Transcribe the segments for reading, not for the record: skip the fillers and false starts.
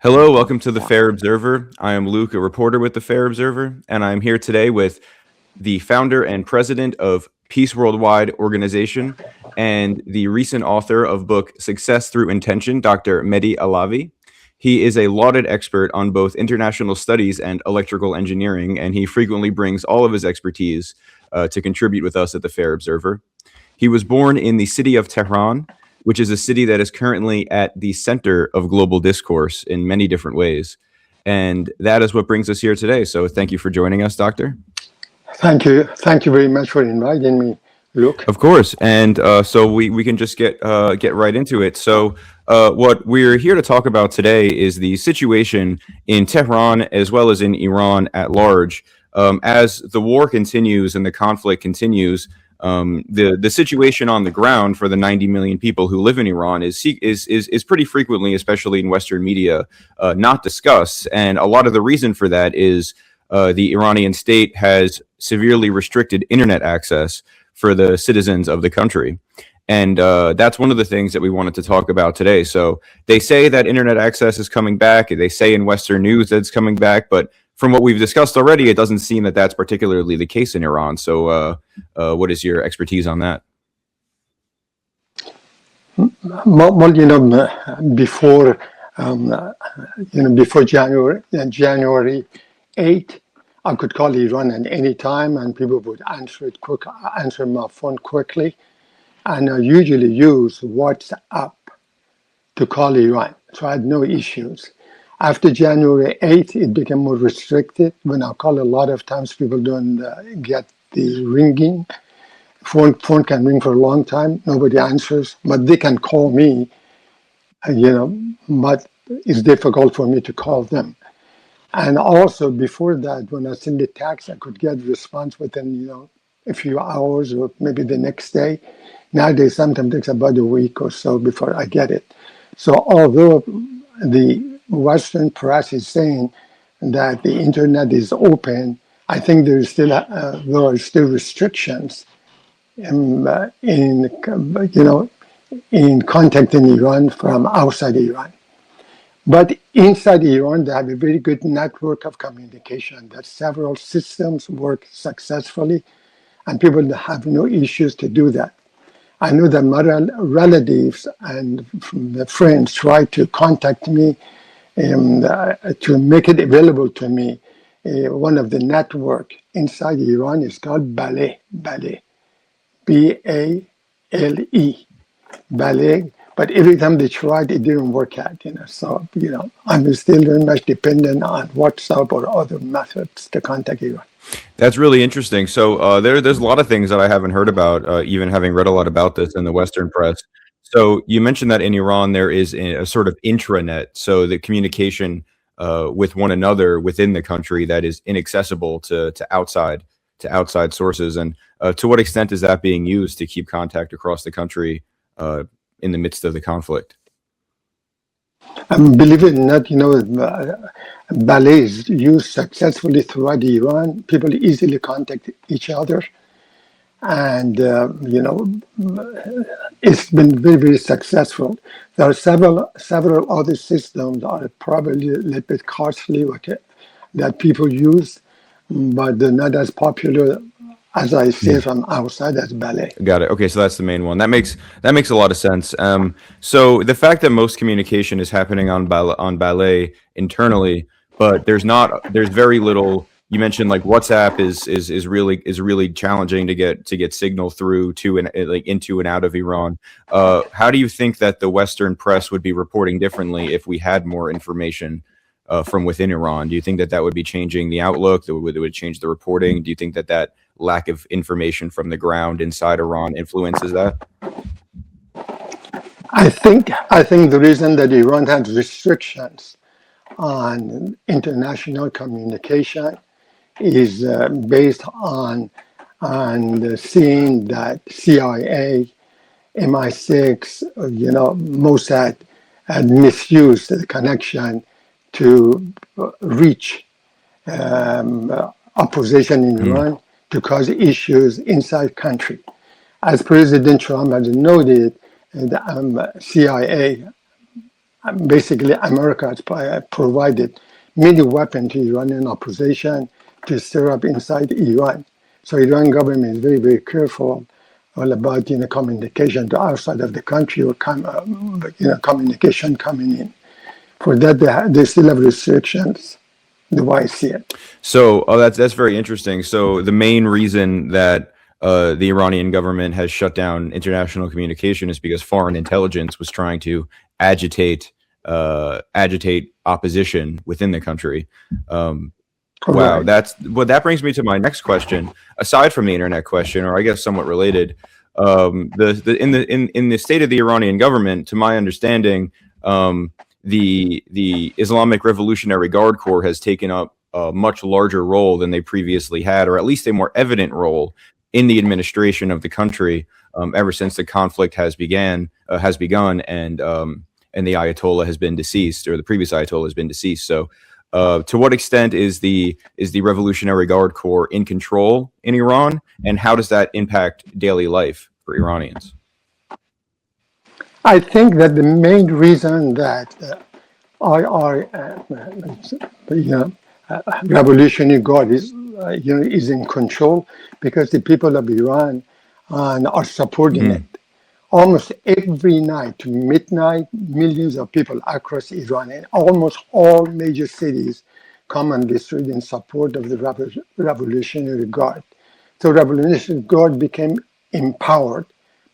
Hello, welcome to the Fair Observer. I am Luke, a reporter with the Fair Observer, and I'm here today with the founder and president of Peace Worldwide organization and the recent author of book Success Through Intention, Dr. Mehdi Alavi. He is a lauded expert on both international studies and electrical engineering, and he frequently brings all of his expertise to contribute with us at the Fair Observer. He was born in the city of Tehran, which is a city that is currently at the center of global discourse in many different ways. And that is what brings us here today. So thank you for joining us, Doctor. Thank you. Thank you very much for inviting me, Luke. Of course. And so we can just get right into it. So what we're here to talk about today is the situation in Tehran as well as in Iran at large. As the war continues and the conflict continues, the situation on the ground for the 90 million people who live in Iran is pretty frequently, especially in Western media, not discussed. And a lot of the reason for that is the Iranian state has severely restricted internet access for the citizens of the country. And that's one of the things that we wanted to talk about today. So they say that internet access is coming back. They say in Western news that it's coming back, but from what we've discussed already, it doesn't seem that that's particularly the case in Iran. So what is your expertise on that? Well, before January 8th, I could call Iran at any time, and people would answer my phone quickly. And I usually use WhatsApp to call Iran, so I had no issues. After January 8th, it became more restricted. When I call, a lot of times people don't get the ringing. Phone can ring for a long time. Nobody answers, but they can call me, but it's difficult for me to call them. And also before that, when I send a text, I could get a response within, a few hours or maybe the next day. Nowadays, sometimes it takes about a week or so before I get it. So although the Western press is saying that the internet is open, I think there are still restrictions in contacting Iran from outside Iran. But inside Iran, they have a very good network of communication that several systems work successfully, and people have no issues to do that. I know that my relatives and friends try to contact me to make it available to me. One of the network inside Iran is called Bale, B-A-L-E, Bale. But every time they tried, it didn't work out. So I'm still very much dependent on WhatsApp or other methods to contact Iran. That's really interesting. So there's a lot of things that I haven't heard about, even having read a lot about this in the Western press. So you mentioned that in Iran there is a sort of intranet, so the communication with one another within the country that is inaccessible to outside sources. And to what extent is that being used to keep contact across the country in the midst of the conflict? Believe it or not, ballet is used successfully throughout Iran. People easily contact each other. And, it's been very, very successful. There are several other systems that are probably a little bit costly that people use, but they're not as popular as I see from outside as ballet. Got it. Okay, so that's the main one. That makes a lot of sense. So the fact that most communication is happening on ballet internally, but there's very little. You mentioned like WhatsApp is really challenging to get signal through to into and out of Iran. How do you think that the Western press would be reporting differently if we had more information from within Iran? Do you think that would be changing the outlook? That would change the reporting? Do you think that lack of information from the ground inside Iran influences that? I think the reason that Iran has restrictions on international communication is based on seeing that CIA, MI6, Mossad had misused the connection to reach opposition in Iran to cause issues inside country. As President Trump has noted, the CIA basically America has provided many weapons to Iranian opposition to stir up inside Iran. So Iran government is very, very careful all about communication to outside of the country or communication coming in. For that, they still have restrictions. The way I see it. So, that's very interesting. So, the main reason that the Iranian government has shut down international communication is because foreign intelligence was trying to agitate opposition within the country. Wow, that brings me to my next question. Aside from the internet question, or I guess somewhat related, in the state of the Iranian government, to my understanding, the Islamic Revolutionary Guard Corps has taken up a much larger role than they previously had, or at least a more evident role in the administration of the country ever since the conflict has begun, and the Ayatollah has been deceased, or the previous Ayatollah has been deceased. So, to what extent is the Revolutionary Guard Corps in control in Iran, and how does that impact daily life for Iranians? I think that the main reason that our Revolutionary Guard is in control because the people of Iran are supporting it. Almost every night to midnight, millions of people across Iran and almost all major cities come on the street in support of the Revolutionary Guard. So Revolutionary Guard became empowered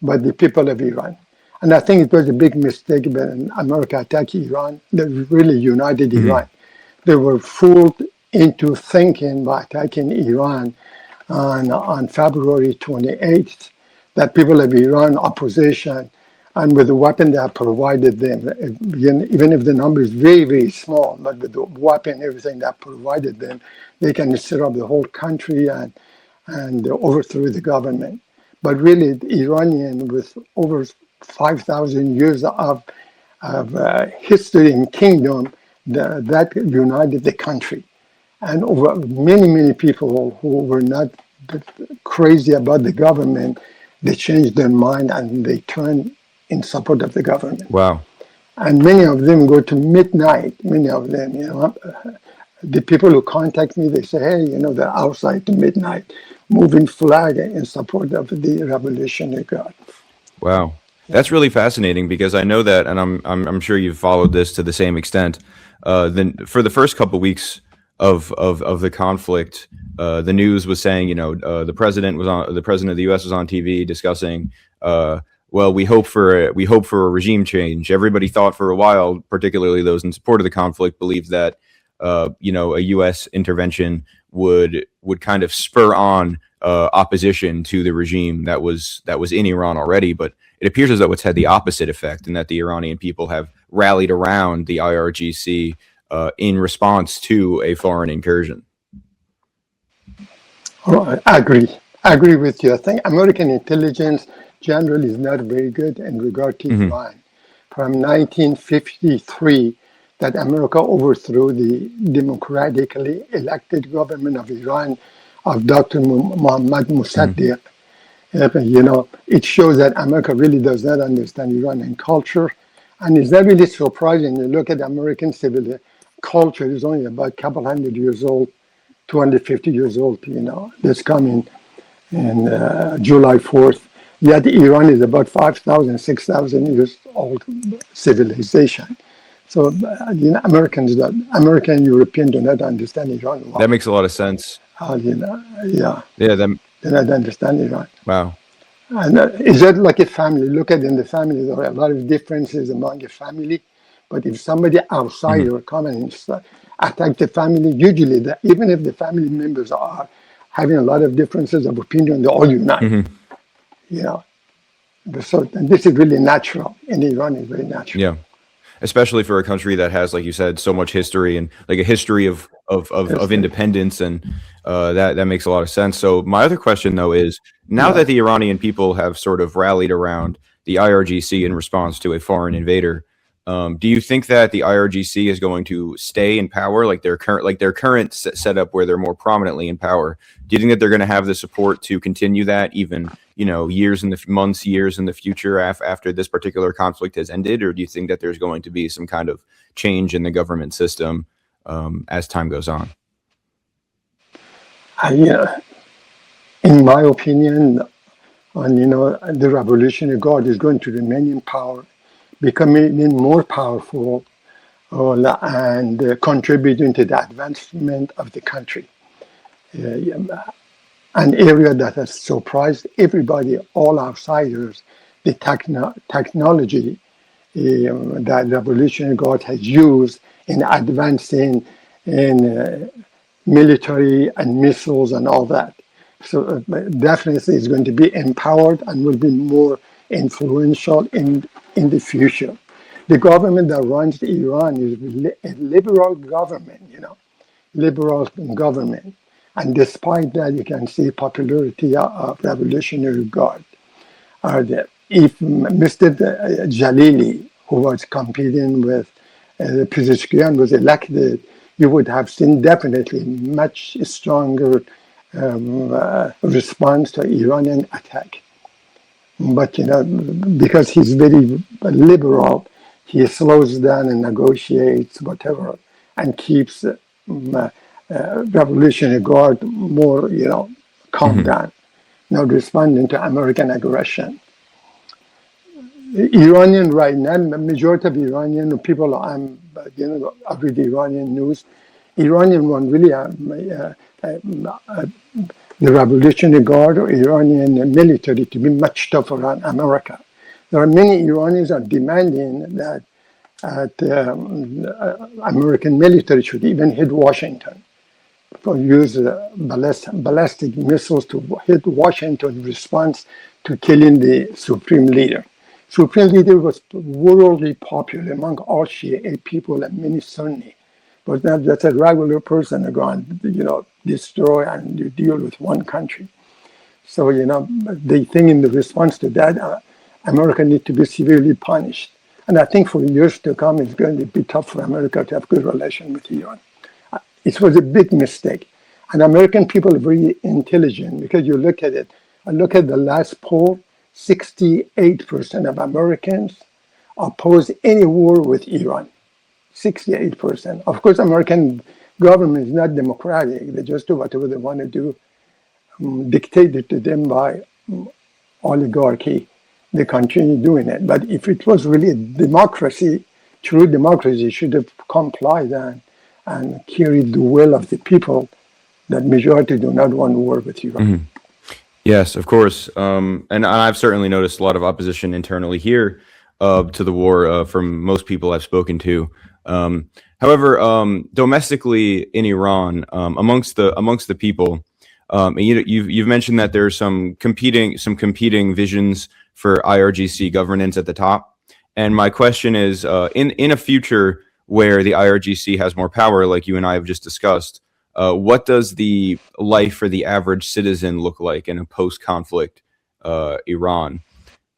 by the people of Iran. And I think it was a big mistake when America attacked Iran, that really united Iran. They were fooled into thinking by attacking Iran on February 28th that people of Iran opposition, and with the weapon they have provided them, even if the number is very, very small, but with the weapon, everything that provided them, they can stir up the whole country and overthrow the government. But really, the Iranian, with over 5,000 years of history and kingdom, that united the country. And over many people who were not crazy about the government, they changed their mind and they turned in support of the government. Wow. And many of them go to midnight. Many of them, the people who contact me, they say, hey, they're outside to midnight, moving flag in support of the Revolutionary Guard. Wow. That's really fascinating because I know that, and I'm sure you've followed this to the same extent. Then for the first couple of weeks of the conflict, the news was saying, the president of the U.S. was on TV discussing, well, we hope for a regime change. Everybody thought for a while, particularly those in support of the conflict, believed that a U.S. intervention would kind of spur on opposition to the regime that was in Iran already, but it appears as though it's had the opposite effect, and that the Iranian people have rallied around the IRGC in response to a foreign incursion. Oh, I agree with you. I think American intelligence generally is not very good in regard to Iran. From 1953, that America overthrew the democratically elected government of Iran of Dr. Muhammad Mossadegh. It shows that America really does not understand Iranian culture. And it's not really surprising. You look at American civil culture is only about a couple hundred years old, 250 years old, that's coming in July 4th. Yet Iran is about 5,000, 6,000 years old civilization. So American, European do not understand Iran well. That makes a lot of sense. Yeah. They do not understand Iran. Wow. And is that like a family? Look at in the family, there are a lot of differences among a family. But if somebody outsider come and attack the family, usually even if the family members are having a lot of differences of opinion, they all unite. So and this is really natural. In Iran, it's very natural. Yeah. Especially for a country that has, like you said, so much history and like a history of independence, and that makes a lot of sense. So my other question, though, is now that the Iranian people have sort of rallied around the IRGC in response to a foreign invader, Do you think that the IRGC is going to stay in power, like their current setup, where they're more prominently in power? Do you think that they're going to have the support to continue that, even years in the years in the future after this particular conflict has ended, or do you think that there's going to be some kind of change in the government system as time goes on? In my opinion, the Revolutionary Guard is going to remain in power, becoming more powerful, and contributing to the advancement of the country. An area that has surprised everybody, all outsiders, the technology that Revolutionary Guard has used in advancing in military and missiles and all that. So definitely it's going to be empowered and will be more influential in the future. The government that runs Iran is a liberal government, liberal government. And despite that, you can see popularity of Revolutionary Guard. If Mr. Jalili, who was competing with Pezeshkian, was elected, you would have seen definitely much stronger response to Iranian attack. But, because he's very liberal, he slows down and negotiates whatever and keeps Revolutionary Guard more, calm down, not responding to American aggression. Iranian right now, majority of Iranian people, I read Iranian news. Iranian one really, the Revolutionary Guard or Iranian military to be much tougher on America. There are many Iranians are demanding that American military should even hit Washington, or use ballistic missiles to hit Washington in response to killing the Supreme Leader. Supreme Leader was worldly popular among all Shia people and many Sunni. But not just a regular person to go and, destroy and you deal with one country. So, they think in the response to that, America needs to be severely punished. And I think for years to come, it's going to be tough for America to have good relations with Iran. It was a big mistake. And American people are very intelligent because you look at it. I look at the last poll, 68% of Americans oppose any war with Iran. 68%. Of course, American government is not democratic. They just do whatever they want to do, dictated to them by oligarchy. They continue doing it. But if it was really a democracy, true democracy, should have complied and carried the will of the people that majority do not want to work with Iran. Mm-hmm. Yes, of course. And I've certainly noticed a lot of opposition internally here to the war from most people I've spoken to. However, domestically in Iran, amongst the people, you've mentioned that there's some competing visions for IRGC governance at the top. And my question is, in a future where the IRGC has more power, like you and I have just discussed, what does the life for the average citizen look like in a post-conflict Iran?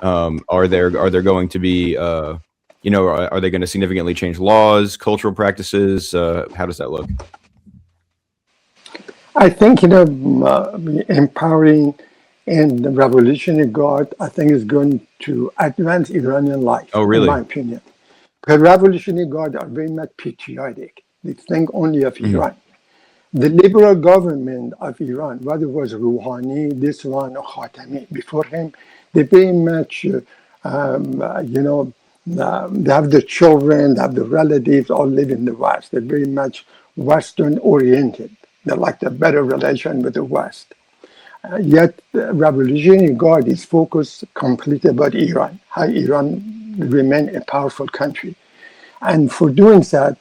Are there going to be are they going to significantly change laws, cultural practices? How does that look? I think empowering and the Revolutionary Guard, I think, is going to advance Iranian life. Oh, really? In my opinion, because Revolutionary Guard are very much patriotic. They think only of Iran. The liberal government of Iran, whether it was Rouhani, this one, or Khatami, before him, they very much, they have the children, they have the relatives, all live in the West. They're very much Western oriented. They like the better relation with the West. Yet the Revolutionary Guard is focused completely about Iran, how Iran remain a powerful country. And for doing that,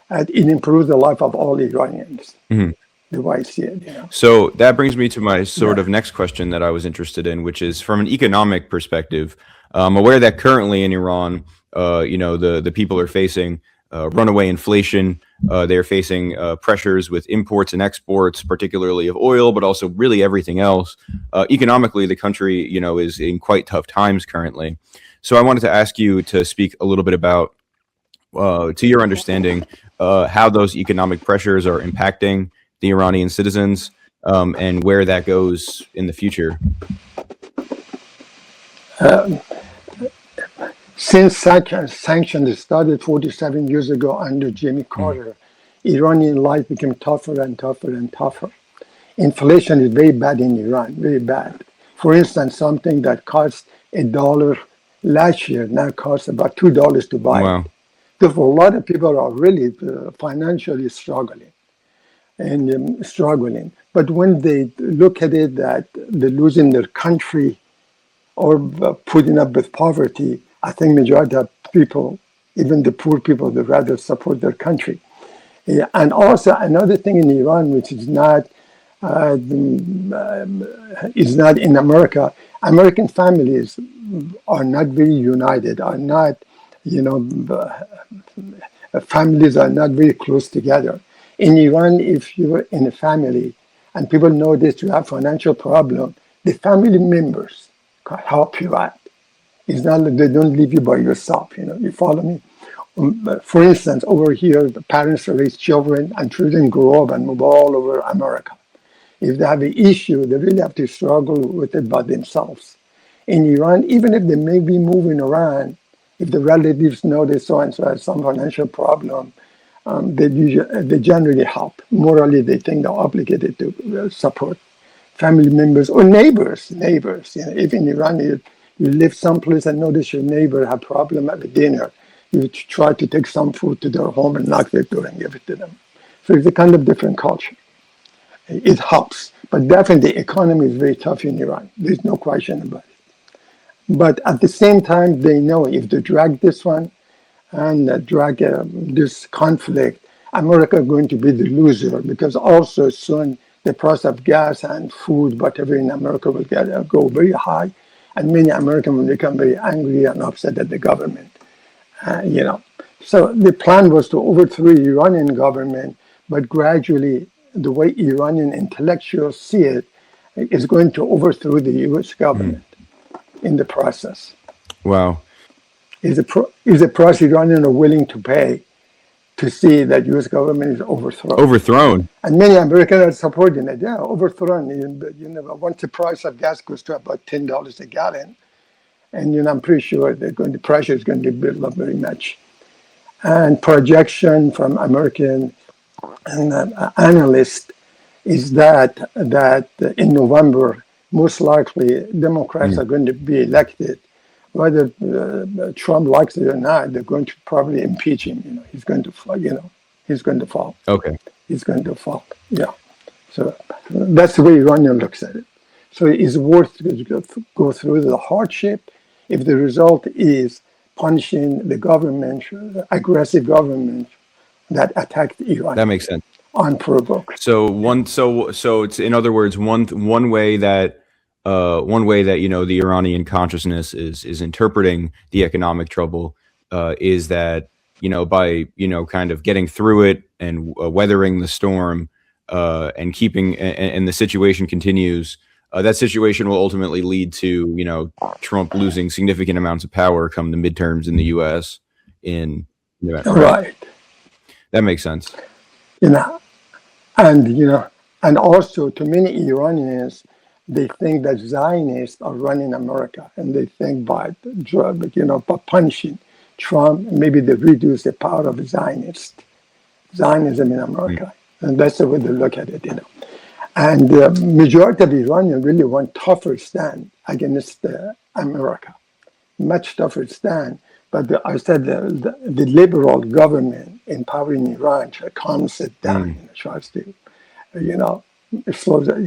it improves the life of all Iranians. Mm-hmm. The way I see it. So that brings me to my sort of next question that I was interested in, which is from an economic perspective. I'm aware that currently in Iran, the people are facing runaway inflation, They're facing pressures with imports and exports, particularly of oil, but also really everything else. Economically, the country, is in quite tough times currently. So I wanted to ask you to speak a little bit about, to your understanding, how those economic pressures are impacting the Iranian citizens, and where that goes in the future. Since sanctions started 47 years ago under Jimmy Carter, Iranian life became tougher and tougher and tougher. Inflation is very bad in Iran, very bad. For instance, something that cost $1 last year now costs about $2 to buy Wow. it. Therefore, a lot of people are really financially struggling and struggling. But when they look at it that they're losing their country or putting up with poverty, I think majority of people, even the poor people, they rather support their country. Yeah, and also another thing in Iran, which is not in America. American families are not very united, are not, families are not very close together. In Iran, if you're in a family and people notice you have financial problem, the family members can help you out. It's not like they don't leave you by yourself, you follow me? For instance, over here, the parents raise children and children grow up and move all over America. If they have an issue, they really have to struggle with it by themselves. In Iran, even if they may be moving around, if the relatives know that so-and-so has some financial problem, they generally help. Morally, they think they're obligated to support family members or neighbors. If in Iran you live someplace and notice your neighbor have problem at the dinner, you try to take some food to their home and knock their door and give it to them. So it's a kind of different culture. It helps, but definitely the economy is very tough in Iran. There's no question about it. But at the same time, they know if they drag this one and drag this conflict, America is going to be the loser, because also soon the price of gas and food, whatever in America, will go very high, and many Americans will become very angry and upset at the government. So the plan was to overthrow the Iranian government, but gradually, the way Iranian intellectuals see it, is going to overthrow the U.S. government in the process. Wow. Is a price Iranians are willing to pay to see that U.S. government is overthrown. Overthrown. And many Americans are supporting it. Yeah, overthrown. Once the price of gas goes to about $10 a gallon, and I'm pretty sure the pressure is going to build up very much. And projection from American analysts is that in November, most likely Democrats are going to be elected. Whether Trump likes it or not, they're going to probably impeach him. He's going to fall. He's going to fall. Okay. He's going to fall. Yeah. So that's the way Iranian looks at it. So it's worth to go through the hardship if the result is punishing the government, aggressive government that attacked Iran. That makes sense. Unprovoked. So it's, in other words, one way that the Iranian consciousness is interpreting the economic trouble is that by kind of getting through it and weathering the storm and keeping and the situation continues. That situation will ultimately lead to Trump losing significant amounts of power come the midterms in the U.S. Right. That makes sense. And also to many Iranians, they think that Zionists are running America, and they think by punishing Trump, maybe they reduce the power of Zionism in America, and that's the way they look at it. And the majority of Iranians really want tougher stand against America, much tougher stand. But I said the liberal government in power in Iran calms it down, tries to, slows it,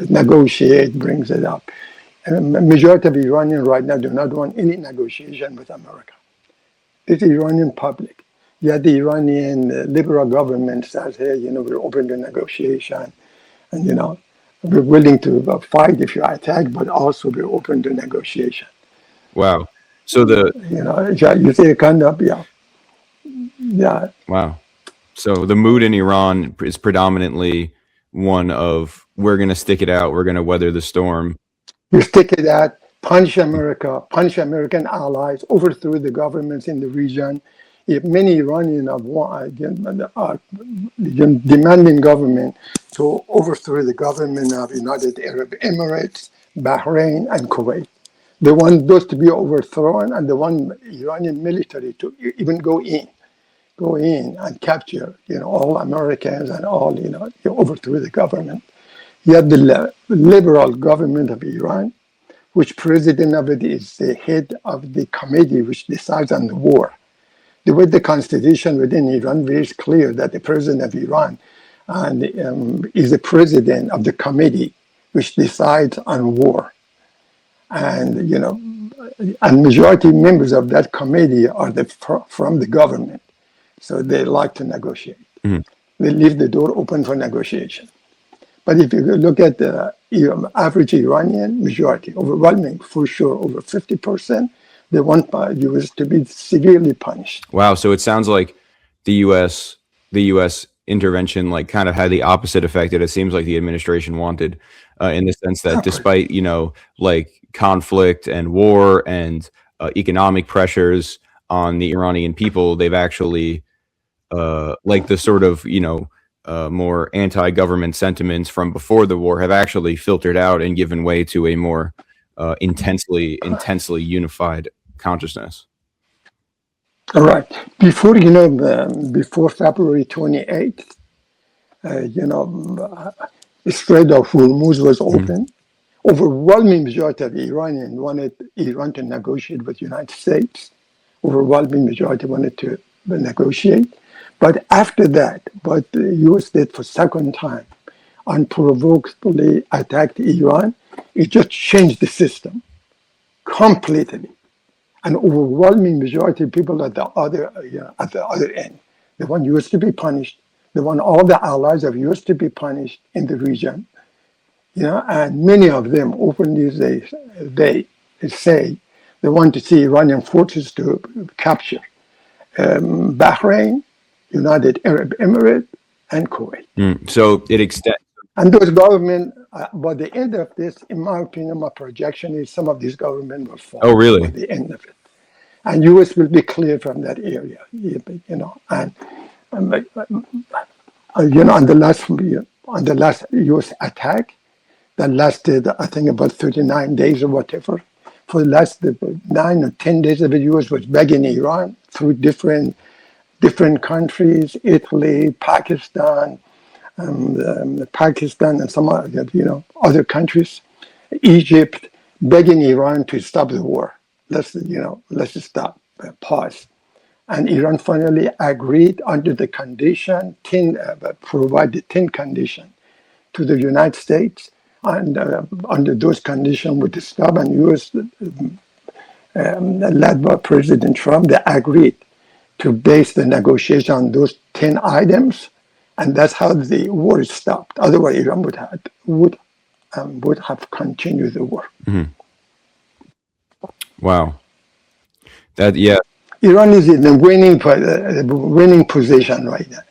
negotiate, brings it up. And the majority of Iranians right now do not want any negotiation with America. It's the Iranian public. Yet the Iranian liberal government says, hey, we're open to negotiation, and we're willing to fight if you attack, but also we're open to negotiation. Wow. So you see kind of, yeah. Yeah, Wow. So the mood in Iran is predominantly one of we're going to stick it out, we're going to weather the storm. you stick it at punish America, punish American allies, overthrow the governments in the region. If many Iranians are demanding government to overthrow the government of United Arab Emirates, Bahrain, and Kuwait. They want those to be overthrown, and they want Iranian military to even go in and capture, all Americans and all, overthrow the government. Yet the liberal government of Iran, which president of it is the head of the committee which decides on the war. The way the constitution within Iran is clear that the president of Iran is the president of the committee which decides on war. And, and majority members of that committee are from the government. So they like to negotiate. Mm-hmm. They leave the door open for negotiation. But if you look at the average Iranian majority, overwhelming for sure, over 50%, they want U.S. to be severely punished. Wow. So it sounds like the U.S. intervention like kind of had the opposite effect that it seems like the administration wanted, in the sense that despite like conflict and war and economic pressures on the Iranian people, they've actually like the sort of more anti-government sentiments from before the war have actually filtered out and given way to a more intensely unified consciousness. All right. Before before February 28th, the Strait of Hormuz was open. Overwhelming majority of Iranians wanted Iran to negotiate with the United States. Overwhelming majority wanted to negotiate. But after that, what the U.S. did for second time, unprovokedly attacked Iran, it just changed the system completely. An overwhelming majority of people at the other end, they want U.S. to be punished. They want all the allies of U.S. to be punished in the region. And many of them openly they say they want to see Iranian forces to capture Bahrain, United Arab Emirates, and Kuwait. So it extends. And those governments, by the end of this, in my opinion, my projection is some of these governments will fall. Oh, really? By the end of it. And U.S. will be clear from that area, And on the last U.S. attack, that lasted, I think, about 39 days or whatever. For the last 9 or 10 days of the U.S. was begging Iran through different countries, Italy, Pakistan, and some other countries, Egypt, begging Iran to stop the war. Let's stop, pause. And Iran finally agreed under the condition, provided 10 conditions to the United States. And under those conditions, with the stop, and U.S. Led by President Trump, they agreed to base the negotiation on those 10 items, and that's how the war is stopped. Otherwise, Iran would have continued the war. Mm-hmm. Wow. Iran is in the winning position right now.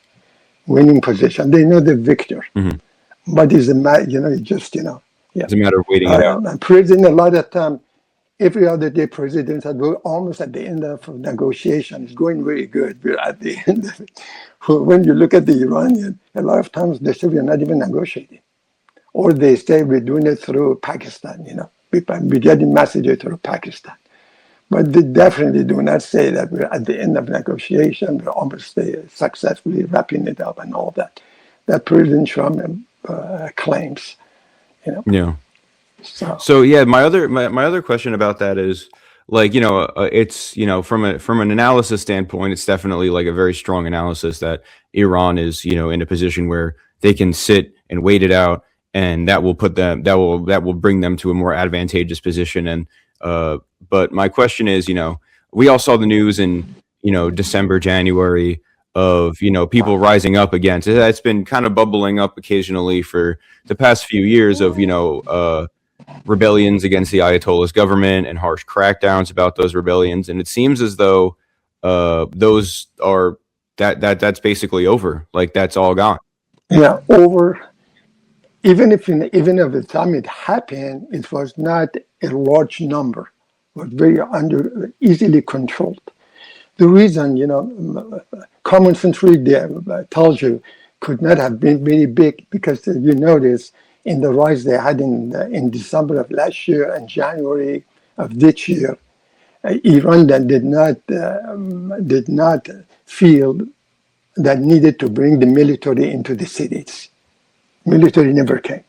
Winning position. They know the victor. Mm-hmm. But it's a matter, It's a matter of waiting it out. President, a lot of time, every other day, presidents are almost at the end of negotiation. It's going very good. We're at the end of it. When you look at the Iranian, a lot of times they say we're not even negotiating. Or they say we're doing it through Pakistan, We're getting messages through Pakistan. But they definitely do not say that we're at the end of negotiation. We're almost successfully wrapping it up and all that. That President Trump claims, Yeah. So yeah, my other question about that is like, it's, from an analysis standpoint, it's definitely like a very strong analysis that Iran is, in a position where they can sit and wait it out, and that will bring them to a more advantageous position. And but my question is, we all saw the news in, December, January of, people rising up against it. It's been kind of bubbling up occasionally for the past few years of, rebellions against the Ayatollah's government and harsh crackdowns about those rebellions. And it seems as though those are that's basically over. Like that's all gone. Yeah, over. Even if the time it happened, it was not a large number. It was very easily controlled. The reason, common sense really tells you could not have been very big because you notice in the rise they had in December of last year and January of this year, Iran then did not feel that needed to bring the military into the cities. Military never came.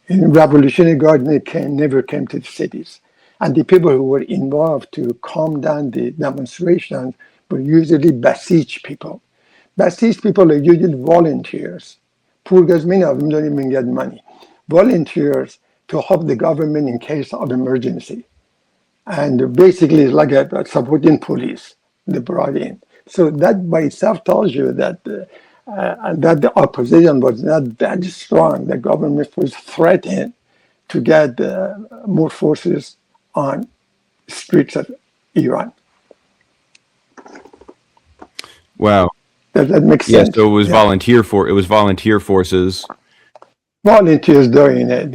Revolutionary Guard never came to the cities. And the people who were involved to calm down the demonstrations were usually besieged people. Besieged people are usually volunteers. Poor guys, many of them don't even get money. Volunteers to help the government in case of emergency. And basically it's like a supporting police they brought in. So that by itself tells you that that the opposition was not that strong. The government was threatened to get more forces on streets of Iran. Wow. Does that make sense? Yeah. So it was volunteer forces. Volunteers doing it.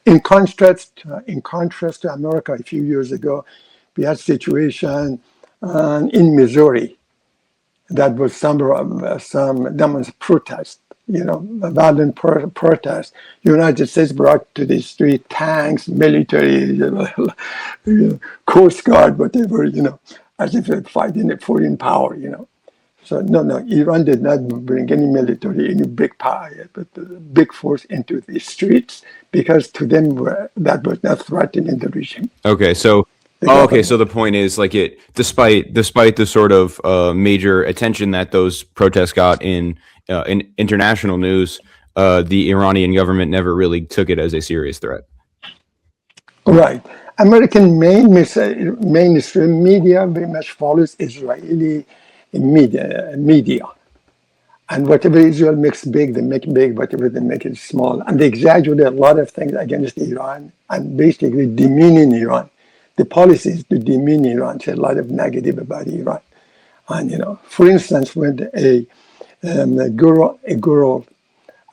In contrast to America, a few years ago, we had a situation in Missouri that was some protest, a violent protest. United States brought to the street tanks, military, Coast Guard, whatever, as if they're fighting a foreign power, So no, Iran did not bring any military, any big power, but big force into the streets because to them that was not threatening the regime. Okay, so so the point is, like, despite the sort of major attention that those protests got in international news, the Iranian government never really took it as a serious threat. Right. American mainstream media very much follows Israeli media. And whatever Israel makes big, they make big. Whatever they make it small. And they exaggerate a lot of things against Iran and basically demeaning Iran. The policies to demean Iran, say a lot of negative about Iran. And, for instance, when a girl,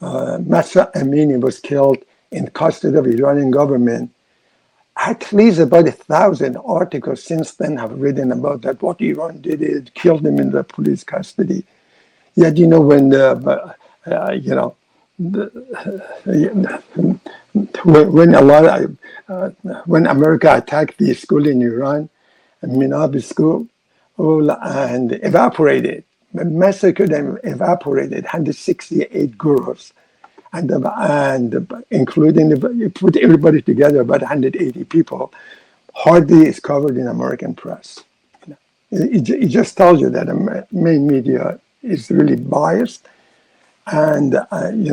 Mahsa Amini was killed in custody of the Iranian government, at least about 1,000 articles since then have written about that, what Iran did, it killed them in the police custody. Yet, when when America attacked the school in Iran, Minab school, and evaporated, massacred and evaporated 168 girls, and including put everybody together, about 180 people, hardly is covered in American press. It just tells you that the main media is really biased, and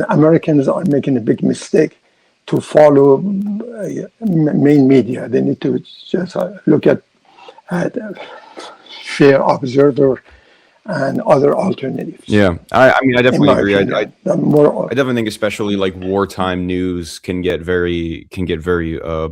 Americans are making a big mistake to follow main media. They need to just look at Fair Observer and other alternatives. Yeah, I mean, I definitely agree. I definitely think, especially like wartime news can get very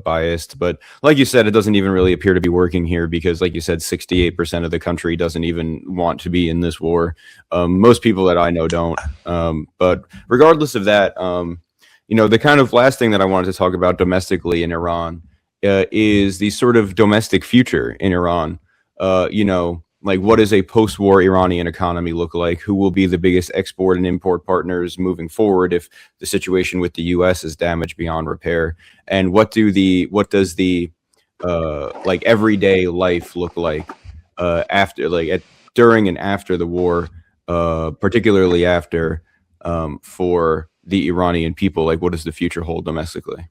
biased. But like you said, it doesn't even really appear to be working here because, like you said, 68% of the country doesn't even want to be in this war. Most people that I know don't. But regardless of that, the kind of last thing that I wanted to talk about domestically in Iran is the sort of domestic future in Iran. Like, what does a post-war Iranian economy look like? Who will be the biggest export and import partners moving forward if the situation with the U.S. is damaged beyond repair? And what does the like everyday life look like after, like during and after the war, particularly after for the Iranian people? Like, what does the future hold domestically?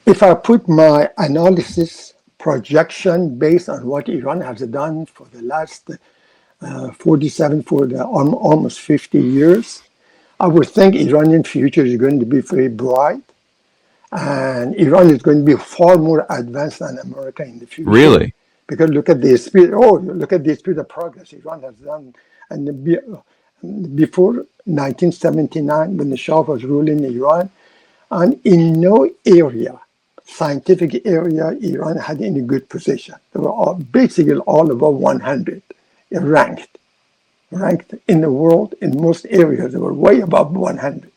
If I put my analysis projection based on what Iran has done for the last almost 50 years, I would think Iranian future is going to be very bright, and Iran is going to be far more advanced than America in the future. Really? Because look at the speed. Look at the speed of progress Iran has done, and before 1979, when the Shah was ruling Iran, and in no area scientific area, Iran had any good position. They were basically all above 100, ranked in the world in most areas. They were way above 100.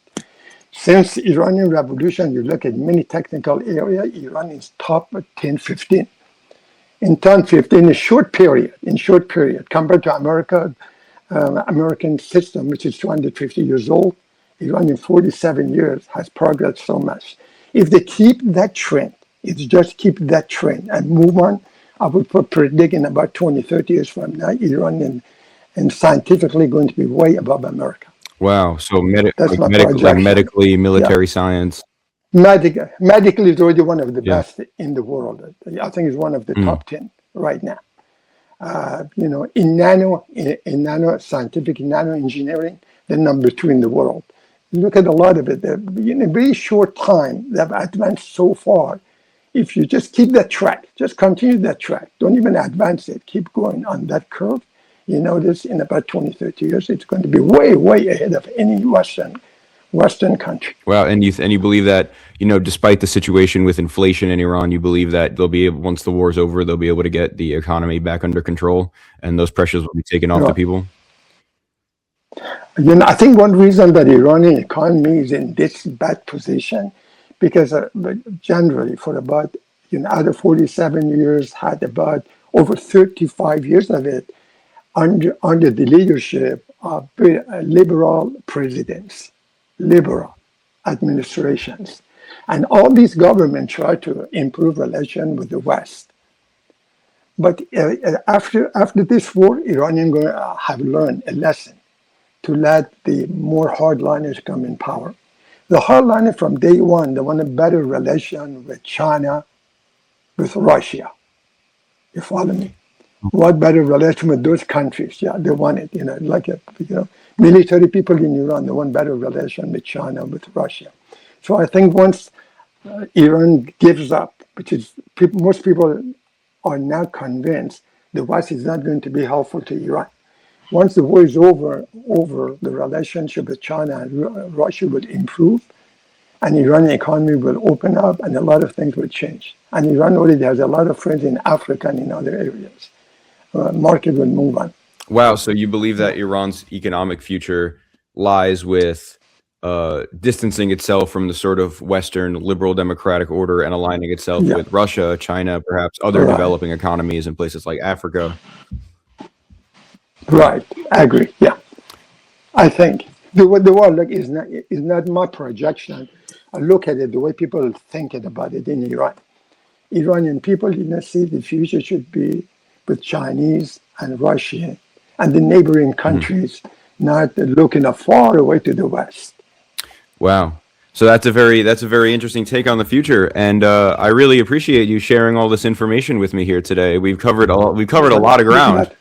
Since the Iranian Revolution, you look at many technical areas, Iran is top 10, 15. In 10, 15, in short period, compared to American system, which is 250 years old, Iran in 47 years has progressed so much. If they keep that trend, and move on, I would predict in about 20, 30 years from now, Iran and scientifically going to be way above America. Wow. So That's my like medically, military science. Medically is already one of the best in the world. I think it's one of the top 10 right now. In nano scientific, nano engineering, they're number 2 in the world. Look at a lot of it. In a very short time, they've advanced so far. If you just keep that track, just continue that track, don't even advance it, keep going on that curve, you notice in about 20, 30 years, it's going to be way, way ahead of any Western country. Wow, and you believe that, despite the situation with inflation in Iran, you believe that they'll be able, once the war's over, they'll be able to get the economy back under control, and those pressures will be taken off the people? I think one reason that Iranian economy is in this bad position, because generally for about, out of 47 years, had about over 35 years of it under the leadership of liberal presidents, liberal administrations. And all these governments try to improve relations with the West. But after this war, Iranians have learned a lesson to let the more hardliners come in power. The hardliners from day one, they want a better relation with China, with Russia. You follow me? What better relation with those countries? Yeah, they want it. Military people in Iran, they want better relation with China, with Russia. So I think once Iran gives up, which is most people are now convinced the West is not going to be helpful to Iran. Once the war is over, the relationship with China and Russia will improve, and Iranian economy will open up, and a lot of things will change. And Iran already has a lot of friends in Africa and in other areas. Market will move on. Wow, so you believe that Iran's economic future lies with distancing itself from the sort of Western liberal democratic order and aligning itself with Russia, China, perhaps other developing economies in places like Africa? Right, I agree. Yeah, I think the world is not my projection. I look at it the way people think about it in Iran. Iranian people see the future should be with Chinese and Russia and the neighboring countries, not looking far away to the West. Wow. So that's a very interesting take on the future, and I really appreciate you sharing all this information with me here today. We've covered a lot of ground.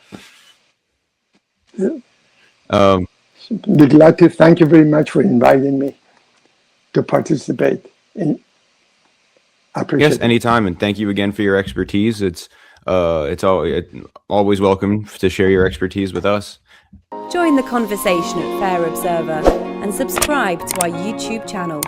Be glad to. Thank you very much for inviting me to participate. I appreciate it. Anytime, and thank you again for your expertise. It's always welcome to share your expertise with us. Join the conversation at Fair Observer and subscribe to our YouTube channel.